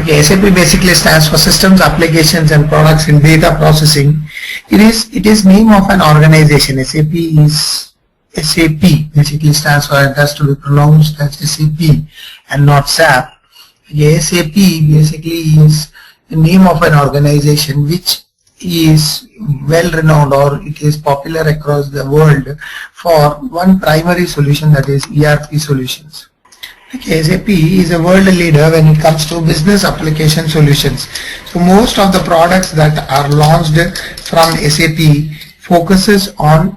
Okay, SAP basically stands for Systems, Applications and Products in Data Processing. It is name of an organization. SAP basically stands for, it has to be pronounced as SAP and not SAP. Okay, SAP basically is the name of an organization which is well renowned, or it is popular across the world for one primary solution, that is ERP solutions. Okay, SAP is a world leader when it comes to business application solutions. So most of the products that are launched from SAP focuses on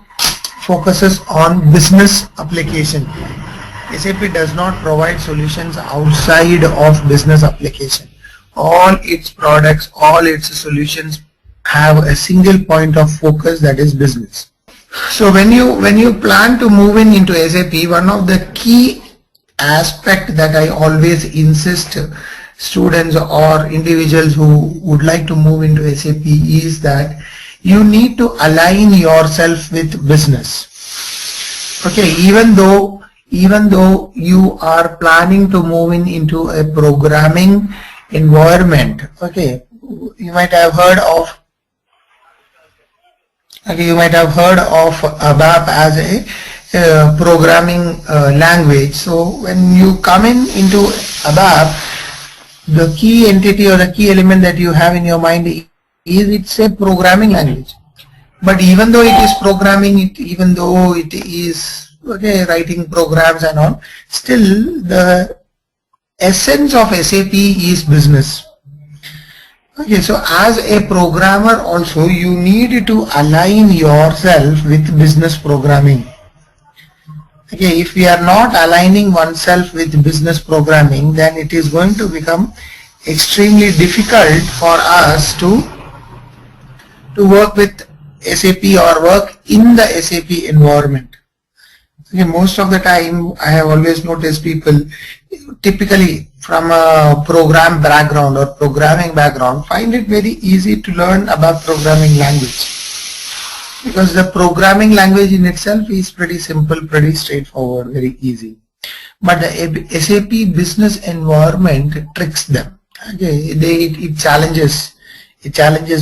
business application. SAP does not provide solutions outside of business application. All its products, all its solutions have a single point of focus, that is business. So when you plan to move into SAP, one of the key aspect that I always insist students or individuals who would like to move into SAP is that you need to align yourself with business. Okay, even though you are planning to move into a programming environment, okay, you might have heard of ABAP as a programming language. So when you come into ABAP, the key entity or the key element that you have in your mind is it's a programming language. But even though it is programming, even though it is writing programs and all, still the essence of SAP is business. Okay, so as a programmer also you need to align yourself with business programming. Okay, if we are not aligning oneself with business programming, then it is going to become extremely difficult for us to work with SAP or work in the SAP environment. Okay, most of the time I have always noticed people typically from a program background or programming background find it very easy to learn about programming language, because the programming language in itself is pretty simple, pretty straightforward, very easy. But the SAP business environment tricks them. Okay, it challenges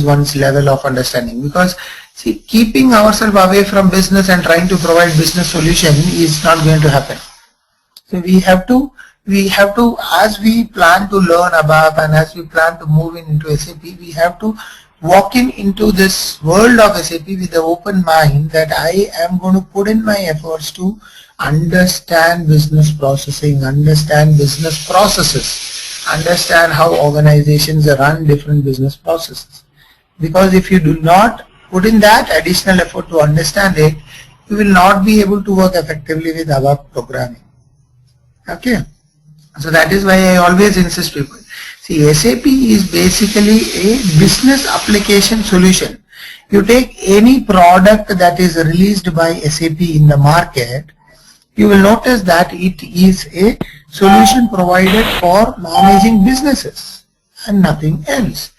one's level of understanding, because see, keeping ourselves away from business and trying to provide business solution is not going to happen. So we have to, as we plan to learn ABAP and as we plan to move into SAP, we have to walk into this world of SAP with the open mind that I am going to put in my efforts to understand business processing, understand business processes, understand how organizations run different business processes. Because if you do not put in that additional effort to understand it, you will not be able to work effectively with ABAP programming. Okay, so that is why I always insist people. See, SAP is basically a business application solution. You take any product that is released by SAP in the market, you will notice that it is a solution provided for managing businesses and nothing else.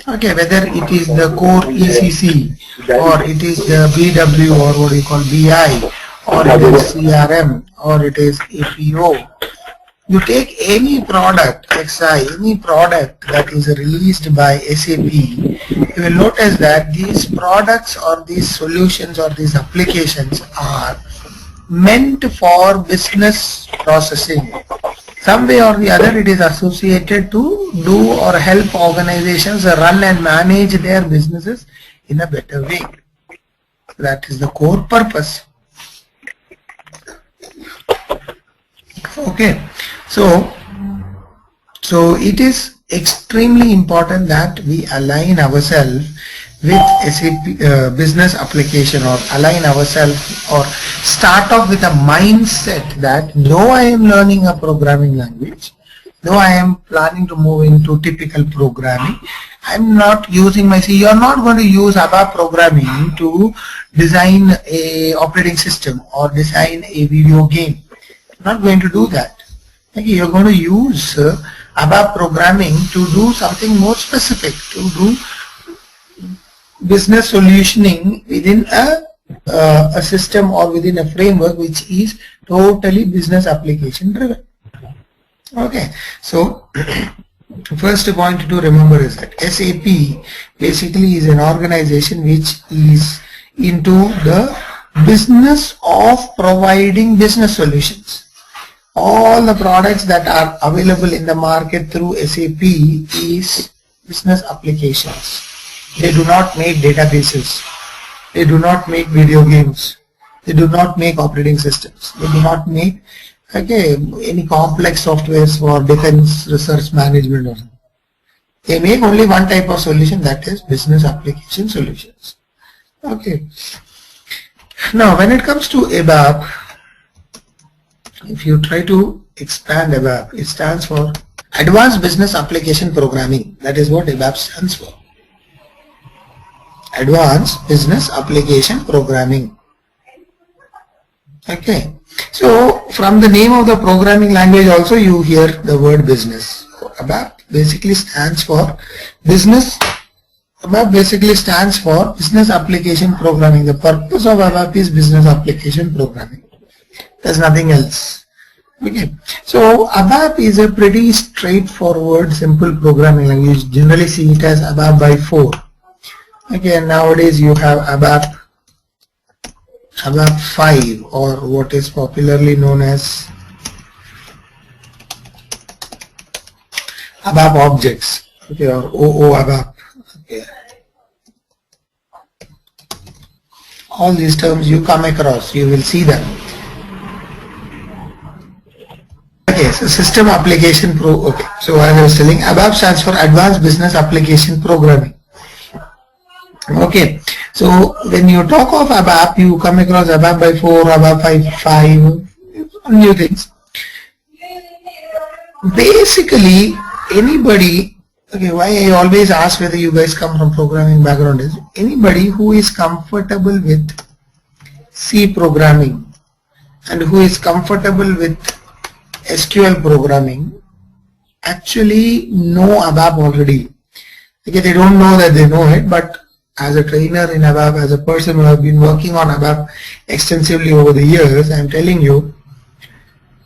Okay, whether it is the core ECC or it is the BW or what you call BI or it is CRM or it is APO. You take any product, any product that is released by SAP, you will notice that these products or these solutions or these applications are meant for business processing. Some way or the other it is associated to do or help organizations run and manage their businesses in a better way. That is the core purpose. Okay, so it is extremely important that we align ourselves with SAP business application, or align ourselves or start off with a mindset that though I am learning a programming language, though I am planning to move into typical programming, I am not using you are not going to use ABAP programming to design a operating system or design a video game. You're not going to do that. Okay, you're going to use ABAP programming to do something more specific, to do business solutioning within a system or within a framework which is totally business application driven. Okay, so First point to remember is that SAP basically is an organization which is into the business of providing business solutions. All the products that are available in the market through SAP is business applications. They do not make databases. They do not make video games. They do not make operating systems. They do not make any complex softwares for defense research management or something. They make only one type of solution, that is business application solutions. Okay. Now when it comes to ABAP, if you try to expand ABAP, it stands for Advanced Business Application Programming. That is what ABAP stands for. Advanced Business Application Programming. Okay. So from the name of the programming language also you hear the word business. So ABAP basically stands for business. ABAP basically stands for Business Application Programming. The purpose of ABAP is business application programming. There's nothing else. Okay. So ABAP is a pretty straightforward, simple programming language. Generally see it as ABAP by 4. Okay. Nowadays you have ABAP 5, or what is popularly known as ABAP objects, okay, or OO ABAP. Okay. All these terms you come across, you will see them. Okay, so system application okay. So as I was telling, ABAP stands for Advanced Business Application Programming. Okay, so when you talk of ABAP, you come across ABAP by 4, ABAP 5, new things. Basically, anybody, okay, why I always ask whether you guys come from programming background is, anybody who is comfortable with C programming and who is comfortable with SQL programming actually know ABAP already. Okay, they don't know that they know it, but as a trainer in ABAP, as a person who have been working on ABAP extensively over the years, I am telling you,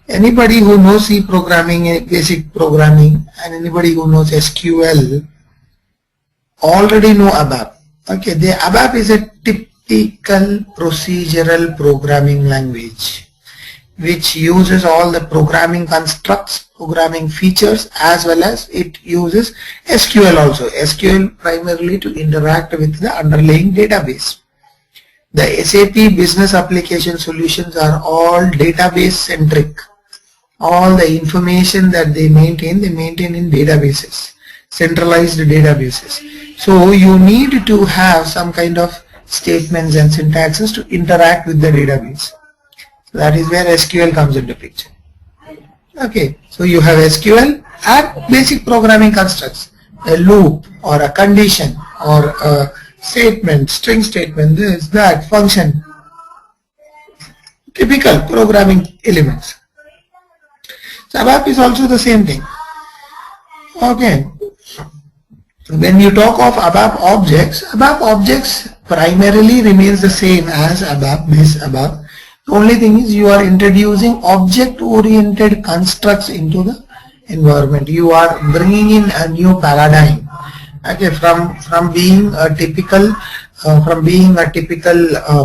anybody who knows C programming, basic programming, and anybody who knows SQL already know ABAP. Okay, the ABAP is a typical procedural programming language which uses all the programming constructs, programming features, as well as it uses SQL also. SQL primarily to interact with the underlying database. The SAP business application solutions are all database centric. All the information that they maintain in databases, centralized databases. So you need to have some kind of statements and syntaxes to interact with the database. So that is where SQL comes into picture. Okay, so you have SQL and basic programming constructs, a loop or a condition or a statement, string statement, this, that, function, typical programming elements. So ABAP is also the same thing. Okay, when you talk of ABAP objects primarily remains the same as ABAP, base ABAP. The only thing is you are introducing object-oriented constructs into the environment. You are bringing in a new paradigm. Okay, from being a typical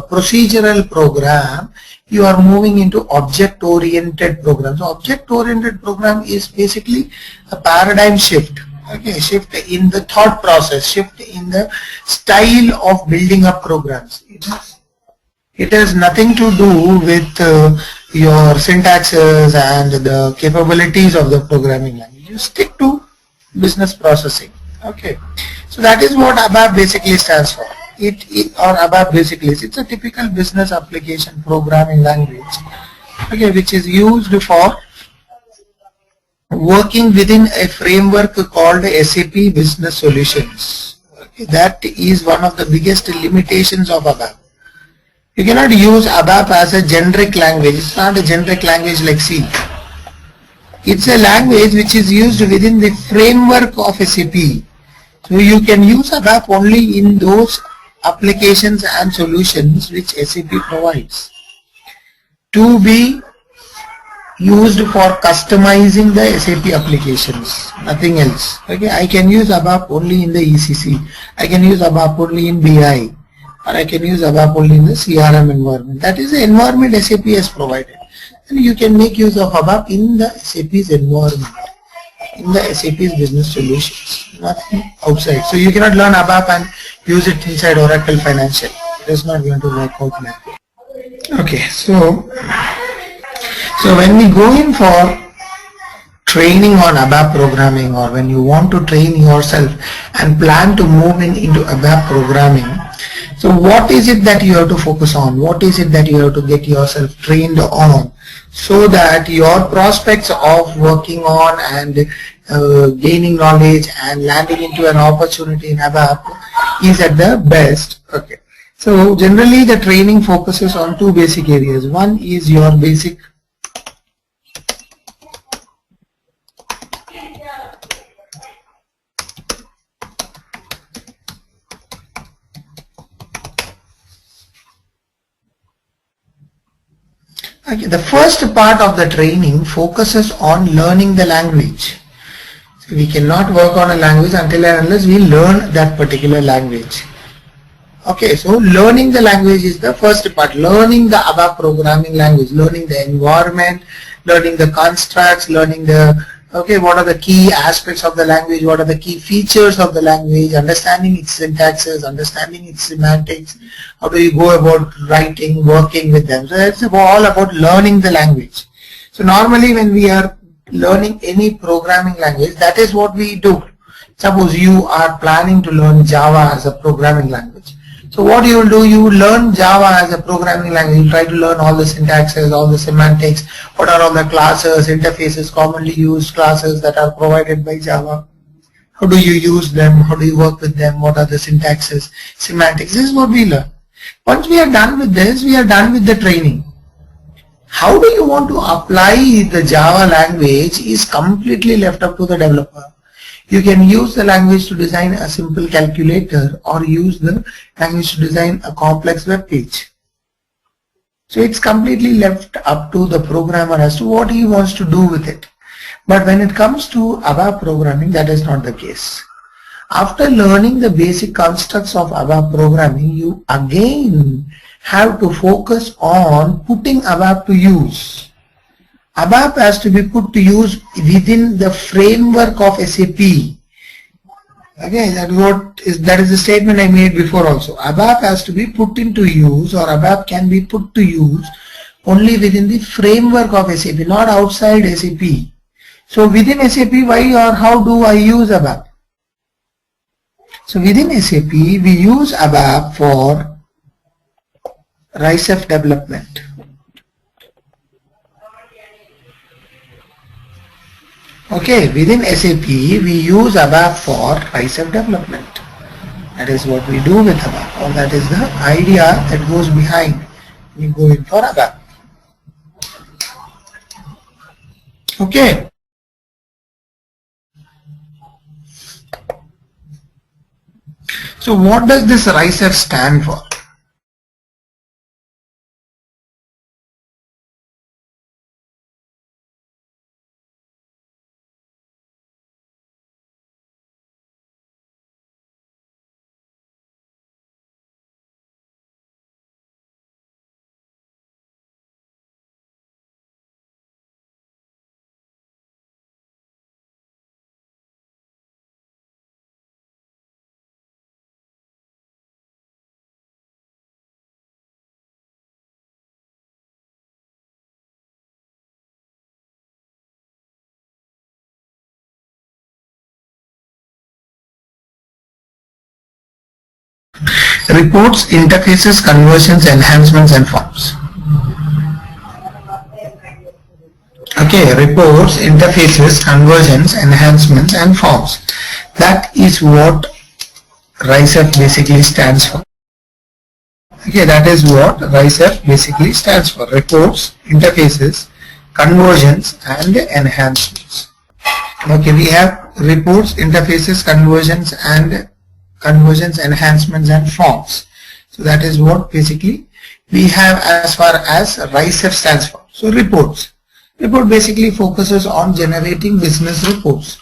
procedural program, you are moving into object-oriented program. So object-oriented program is basically a paradigm shift. Okay, shift in the thought process, shift in the style of building up programs. It has nothing to do with your syntaxes and the capabilities of the programming language. You stick to business processing. Okay, so that is what ABAP basically stands for. Or ABAP basically it's a typical business application programming language. Okay, which is used for working within a framework called SAP Business Solutions. Okay, that is one of the biggest limitations of ABAP. You cannot use ABAP as a generic language. It's not a generic language like C. It's a language which is used within the framework of SAP. So you can use ABAP only in those applications and solutions which SAP provides. To be used for customizing the SAP applications, nothing else. Okay, I can use ABAP only in the ECC, I can use ABAP only in BI, or I can use ABAP only in the CRM environment. That is the environment SAP has provided, and you can make use of ABAP in the SAP's environment, in the SAP's business solutions, nothing outside. So you cannot learn ABAP and use it inside Oracle Financial. It is not going to work out like that. Okay, so when we go in for training on ABAP programming, or when you want to train yourself and plan to move into ABAP programming, so what is it that you have to focus on? What is it that you have to get yourself trained on, so that your prospects of working on and gaining knowledge and landing into an opportunity in ABAP is at the best? Okay. So generally the training focuses on two basic areas. One is your basic the first part of the training focuses on learning the language. So we cannot work on a language until and unless we learn that particular language. Okay, so learning the language is the first part. Learning the ABAP programming language, learning the environment, learning the constructs, learning the, okay, what are the key aspects of the language, what are the key features of the language, understanding its syntaxes, understanding its semantics, how do you go about writing, working with them. So it's all about learning the language. So normally when we are learning any programming language, that is what we do. Suppose you are planning to learn Java as a programming language. So what you will do, you will learn Java as a programming language. You try to learn all the syntaxes, all the semantics, what are all the classes, interfaces, commonly used classes that are provided by Java. How do you use them? How do you work with them? What are the syntaxes, semantics? This is what we learn. Once we are done with this, we are done with the training. How do you want to apply the Java language is completely left up to the developer. You can use the language to design a simple calculator, or use the language to design a complex web page. So it's completely left up to the programmer as to what he wants to do with it. But when it comes to ABAP programming, that is not the case. After learning the basic constructs of ABAP programming, you again have to focus on putting ABAP to use. ABAP has to be put to use within the framework of SAP. Okay, that is the statement I made before also. ABAP has to be put into use, or ABAP can be put to use only within the framework of SAP, not outside SAP. So within SAP, why or how do I use ABAP? So within SAP, we use ABAP for RISEF development. Okay, within SAP, we use ABAP for RISEF development. That is what we do with ABAP, or that is the idea that goes behind we go in for ABAP. Okay. So what does this RISEF stand for? Reports, interfaces, conversions, enhancements, and forms. Okay, reports, interfaces, conversions, enhancements, and forms. That is what RISEF basically stands for. Okay, that is what RISEF basically stands for. Reports, interfaces, conversions, and enhancements. Okay, we have reports, interfaces, conversions, enhancements, and forms. So that is what basically we have as far as RISEF stands for. So reports. Report basically focuses on generating business reports.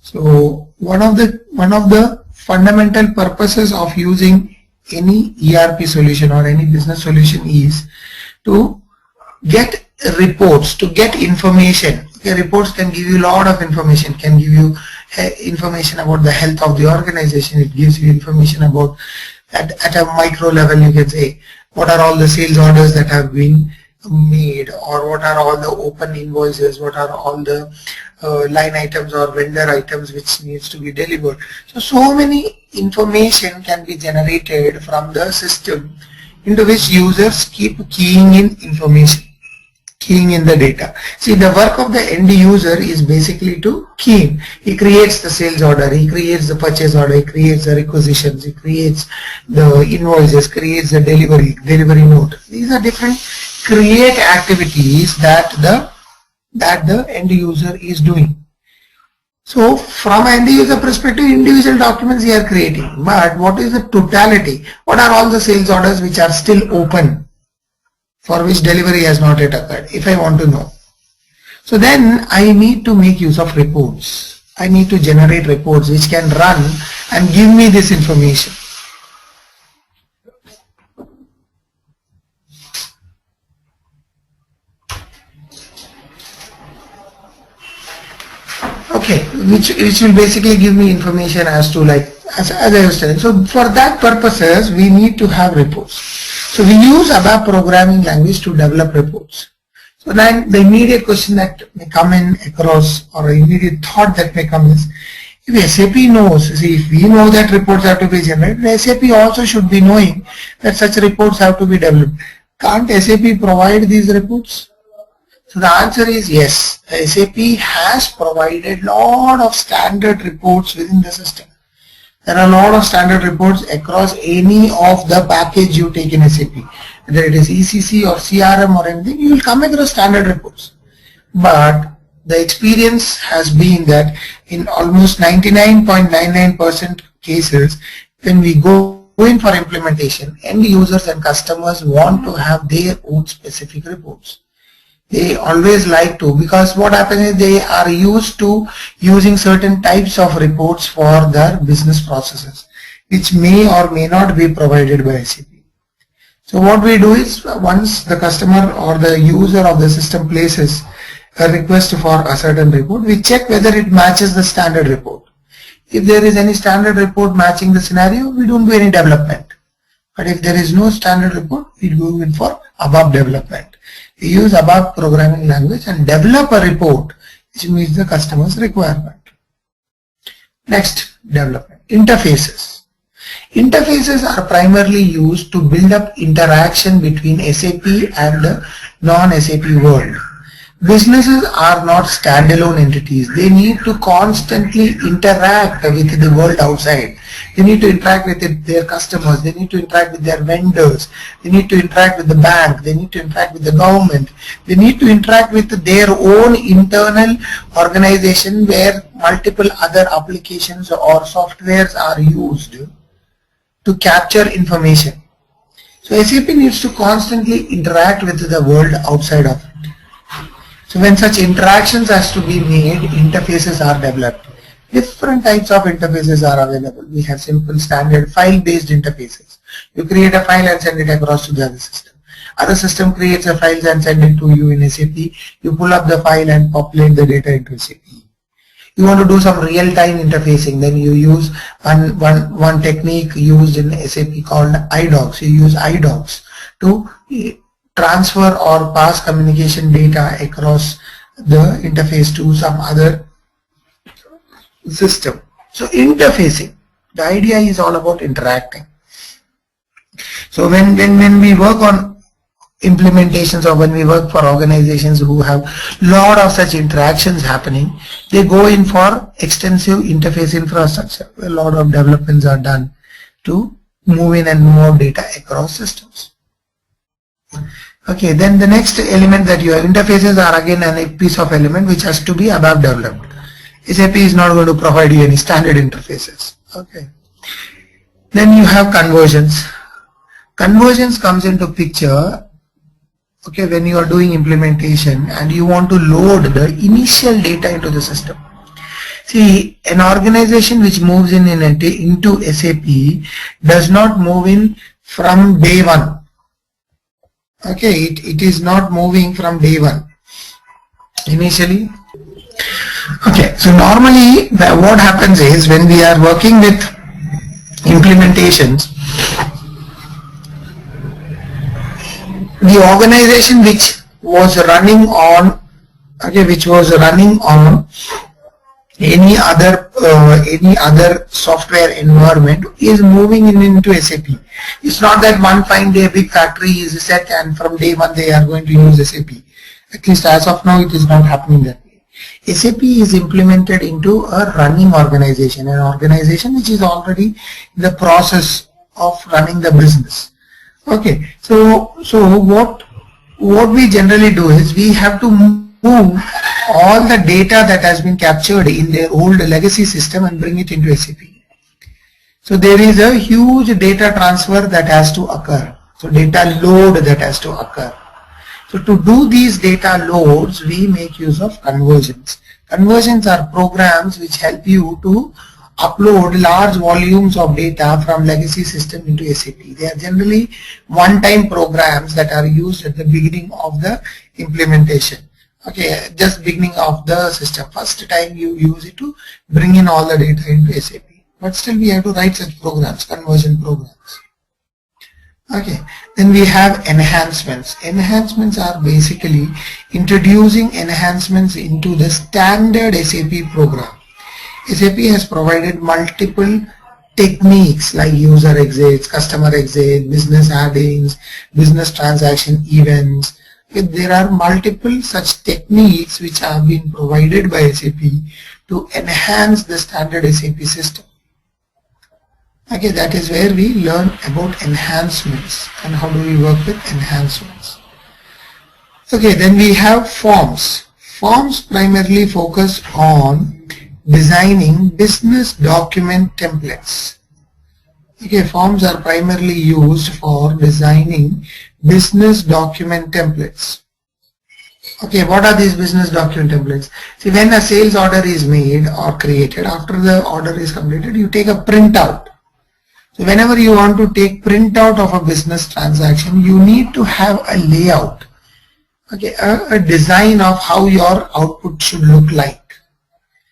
So one of the fundamental purposes of using any ERP solution or any business solution is to get reports, to get information. Okay, reports can give you a lot of information, can give you information about the health of the organization. It gives you information about, at a micro level, you can say what are all the sales orders that have been made, or what are all the open invoices, what are all the line items or vendor items which needs to be delivered. So many information can be generated from the system into which users keep keying in information, keying in the data. See, the work of the end user is basically to key in. He creates the sales order, he creates the purchase order, he creates the requisitions, he creates the invoices, creates the delivery note. These are different create activities that the end user is doing. So from end user perspective, individual documents he are creating, but what is the totality? What are all the sales orders which are still open, for which delivery has not yet occurred, if I want to know? So then I need to make use of reports. I need to generate reports which can run and give me this information. Okay, which will basically give me information as to, like, as I was telling. So for that purposes, we need to have reports. So we use ABAP programming language to develop reports. So then the immediate question that may come in across, or immediate thought that may come is, if SAP knows, see, if we know that reports have to be generated, SAP also should be knowing that such reports have to be developed. Can't SAP provide these reports? So the answer is yes. SAP has provided a lot of standard reports within the system. There are a lot of standard reports across any of the package you take in SAP. Whether it is ECC or CRM or anything, you will come across standard reports. But the experience has been that in almost 99.99% cases, when we go in for implementation, end users and customers want to have their own specific reports. They always like to, because what happens is they are used to using certain types of reports for their business processes, which may or may not be provided by SAP. So what we do is, once the customer or the user of the system places a request for a certain report, we check whether it matches the standard report. If there is any standard report matching the scenario, we don't do any development. But if there is no standard report, we go in for ABAP development. We use ABAP programming language and develop a report which meets the customer's requirement. Next, development. Interfaces. Interfaces are primarily used to build up interaction between SAP and the non-SAP world. Businesses are not standalone entities. They need to constantly interact with the world outside. They need to interact with their customers. They need to interact with their vendors. They need to interact with the bank. They need to interact with the government. They need to interact with their own internal organization where multiple other applications or softwares are used to capture information. So SAP needs to constantly interact with the world outside of it. So when such interactions has to be made, interfaces are developed. Different types of interfaces are available. We have simple standard file-based interfaces. You create a file and send it across to the other system. Other system creates a file and send it to you in SAP. You pull up the file and populate the data into SAP. You want to do some real-time interfacing, then you use one technique used in SAP called iDocs. You use iDocs to transfer or pass communication data across the interface to some other system. So interfacing, the idea is all about interacting. So when we work on implementations, or when we work for organizations who have lot of such interactions happening, they go in for extensive interface infrastructure. A lot of developments are done to move in and move data across systems. Okay, then the next element that you have, interfaces are again a piece of element which has to be ABAP developed. SAP is not going to provide you any standard interfaces. Okay. Then you have conversions. Conversions comes into picture okay, when you are doing implementation and you want to load the initial data into the system. See, an organization which moves into SAP does not move in from day one. Okay, it is not moving from day one initially. Okay, so normally what happens is when we are working with implementations, the organization which was running on, okay, which was running on any other software environment is moving into SAP. It's not that one fine day a big factory is set and from day one they are going to use SAP. At least as of now it is not happening that way. SAP is implemented into a running organization, an organization which is already in the process of running the business. Okay, so what we generally do is we have to move all the data that has been captured in their old legacy system and bring it into SAP. So there is a huge data transfer that has to occur. So data load that has to occur. So to do these data loads, we make use of conversions. Conversions are programs which help you to upload large volumes of data from legacy system into SAP. They are generally one-time programs that are used at the beginning of the implementation. Okay, just beginning of the system. First time you use it to bring in all the data into SAP. But still we have to write such programs, conversion programs. Okay, then we have enhancements. Enhancements are basically introducing enhancements into the standard SAP program. SAP has provided multiple techniques like user exits, customer exit, business add-ins, business transaction events. There are multiple such techniques which have been provided by SAP to enhance the standard SAP system. Okay, that is where we learn about enhancements and how do we work with enhancements. Okay, then we have forms. Forms primarily focus on designing business document templates. Okay, forms are primarily used for designing business document templates. Okay, what are these business document templates? See, when a sales order is made or created, after the order is completed, you take a printout. So whenever you want to take printout of a business transaction, you need to have a layout, okay, a design of how your output should look like.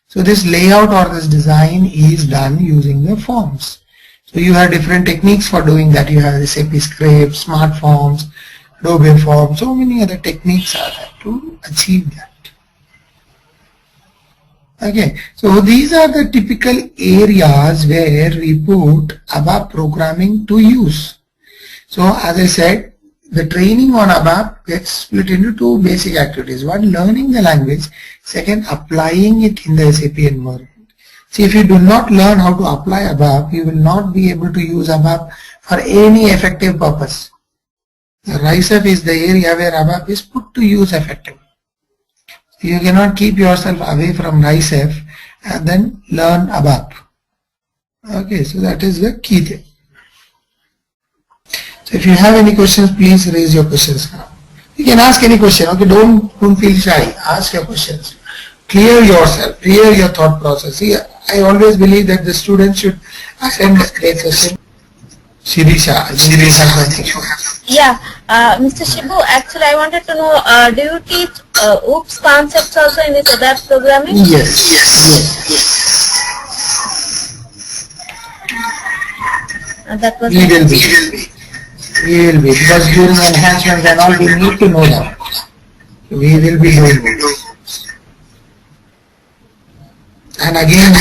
So this layout or this design is done using the forms. So you have different techniques for doing that. You have SAP scripts, smart forms, Adobe forms, so many other techniques are there to achieve that. Okay, so these are the typical areas where we put ABAP programming to use. So as I said, the training on ABAP gets split into two basic activities. One, learning the language. Second, applying it in the SAP environment. See, if you do not learn how to apply ABAP, you will not be able to use ABAP for any effective purpose. RISEF is the area where ABAP is put to use effectively. You cannot keep yourself away from RISEF and then learn ABAP. Okay, so that is the key thing. So if you have any questions, please raise your questions now. You can ask any question. Okay, don't feel shy. Ask your questions. Clear yourself. Clear your thought process. See, I always believe that the students should attend the session. Shirisha. Yeah, Mr. Shibu, actually I wanted to know, do you teach OOPS concepts also in this ABAP programming? Yes. That was We will be, because during enhancements and all we need to know that. We will be doing it. And again,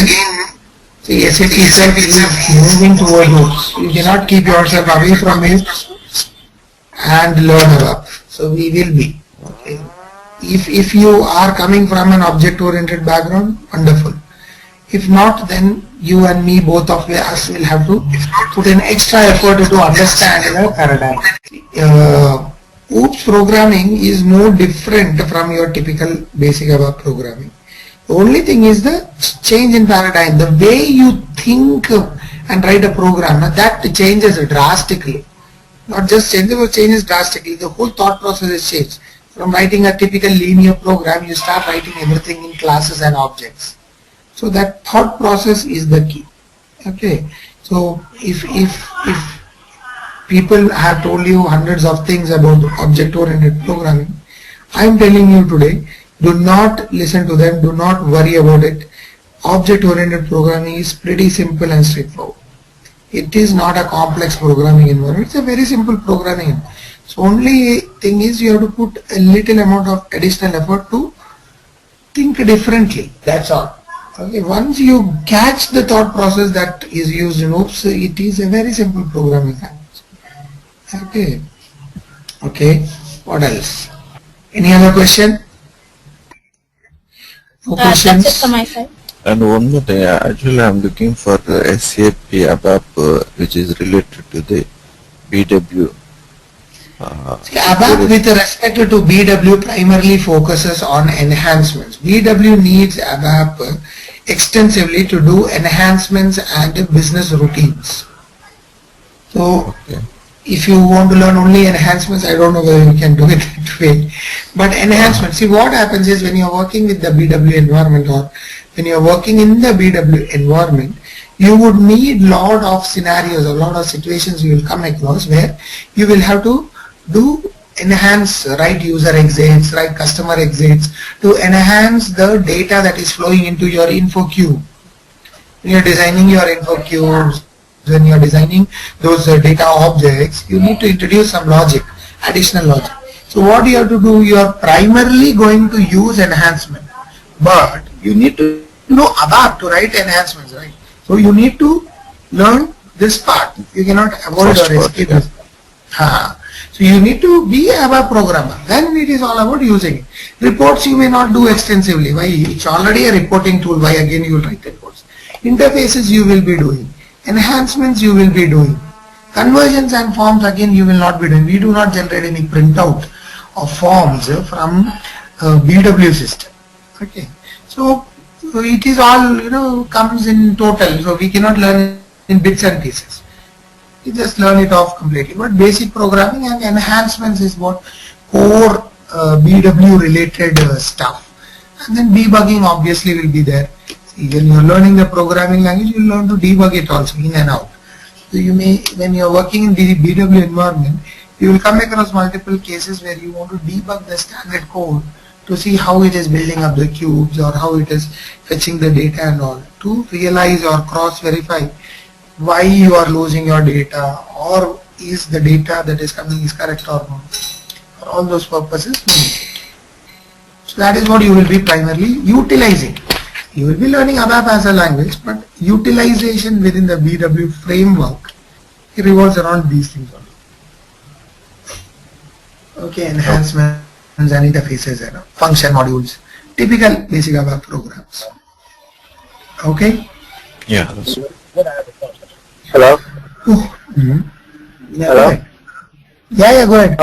see, SAP itself is moving towards OOPS. You cannot keep yourself away from it and learn ABAP. So we will be. Okay. If you are coming from an object-oriented background, wonderful. If not, then you and me, both of us, will have to put in extra effort to understand the paradigm. OOPS programming is no different from your typical basic ABAP programming. The only thing is the change in paradigm. The way you think and write a program, that changes drastically. Not just change, the change is drastically. The whole thought process is changed. From writing a typical linear program, you start writing everything in classes and objects. So that thought process is the key. Okay. So if people have told you hundreds of things about object-oriented programming, I am telling you today, do not listen to them, do not worry about it. Object-oriented programming is pretty simple and straightforward. It is not a complex programming environment, it's a very simple programming environment. So only thing is you have to put a little amount of additional effort to think differently, that's all. Okay, once you catch the thought process that is used in OOPS, it is a very simple programming language. Okay. Okay, what else? Any other question? No questions? That's it from my side. And one more thing, actually I'm looking for the SAP ABAP which is related to the BW. See, ABAP with respect to BW primarily focuses on enhancements. BW needs ABAP extensively to do enhancements and business routines. So, Okay. if you want to learn only enhancements, I don't know whether you can do it that way. But enhancements, see what happens is when you are working with the BW environment or when you are working in the BW environment, you would need lot of scenarios, a lot of situations you will come across where you will have to do enhance, write user exits, write customer exits to enhance the data that is flowing into your info cube. When you are designing your info cubes, when you are designing those data objects, you need to introduce some logic, additional logic. So what you have to do, you are primarily going to use enhancement, but you need to know ABAP to write enhancements, right? So you need to learn this part. You cannot avoid or escape this. So you need to be a ABAP programmer. Then it is all about using it. Reports you may not do extensively. Why? It's already a reporting tool. Why again you will write reports? Interfaces you will be doing. Enhancements you will be doing. Conversions and forms again you will not be doing. We do not generate any printout of forms from BW system. Okay. So it is all comes in total. So we cannot learn in bits and pieces. You just learn it off completely. But basic programming and enhancements is what core BW related stuff. And then debugging obviously will be there. See, when you are learning the programming language, you will learn to debug it also in and out. So you may, when you are working in the BW environment, you will come across multiple cases where you want to debug the standard code to see how it is building up the cubes or how it is fetching the data and all, to realize or cross verify why you are losing your data, or is the data that is coming is correct or not. For all those purposes, we need it. So that is what you will be primarily utilizing. You will be learning ABAP as a language, but utilization within the BW framework, it revolves around these things only. Okay, enhancements and interfaces and function modules, typical basic ABAP programs. Okay? Yeah, that's Hello? Yeah, Hello? go ahead. Yeah, go ahead.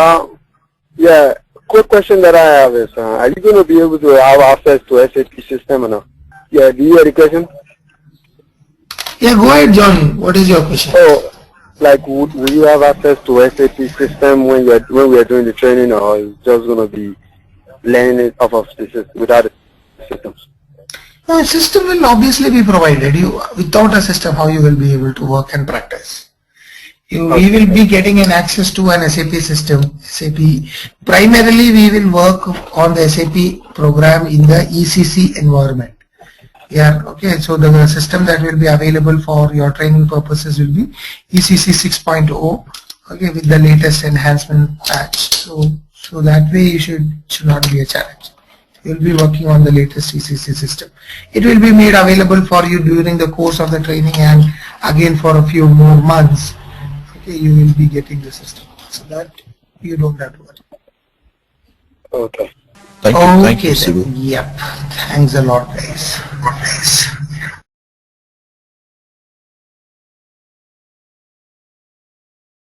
Yeah, quick question that I have is, are you going to be able to have access to SAP system or not? Yeah, do you hear the question? Yeah, go ahead, Johnny. What is your question? Oh, like, will you have access to SAP system when we are doing the training, or is it just going to be learning it off of the system without the systems? No, system will obviously be provided. Without a system, how you will be able to work and practice? We will be getting an access to an SAP system. Primarily we will work on the SAP program in the ECC environment. Yeah, okay, so the system that will be available for your training purposes will be ECC 6.0, okay, with the latest enhancement patch. So that way it should not be a challenge. You will be working on the latest ECC system. It will be made available for you during the course of the training, and again for a few more months. Okay, you will be getting the system. So that you don't have to worry. Okay. Thank you. Thank you, Okay, Sibu. then. Yep. Thanks a lot, guys.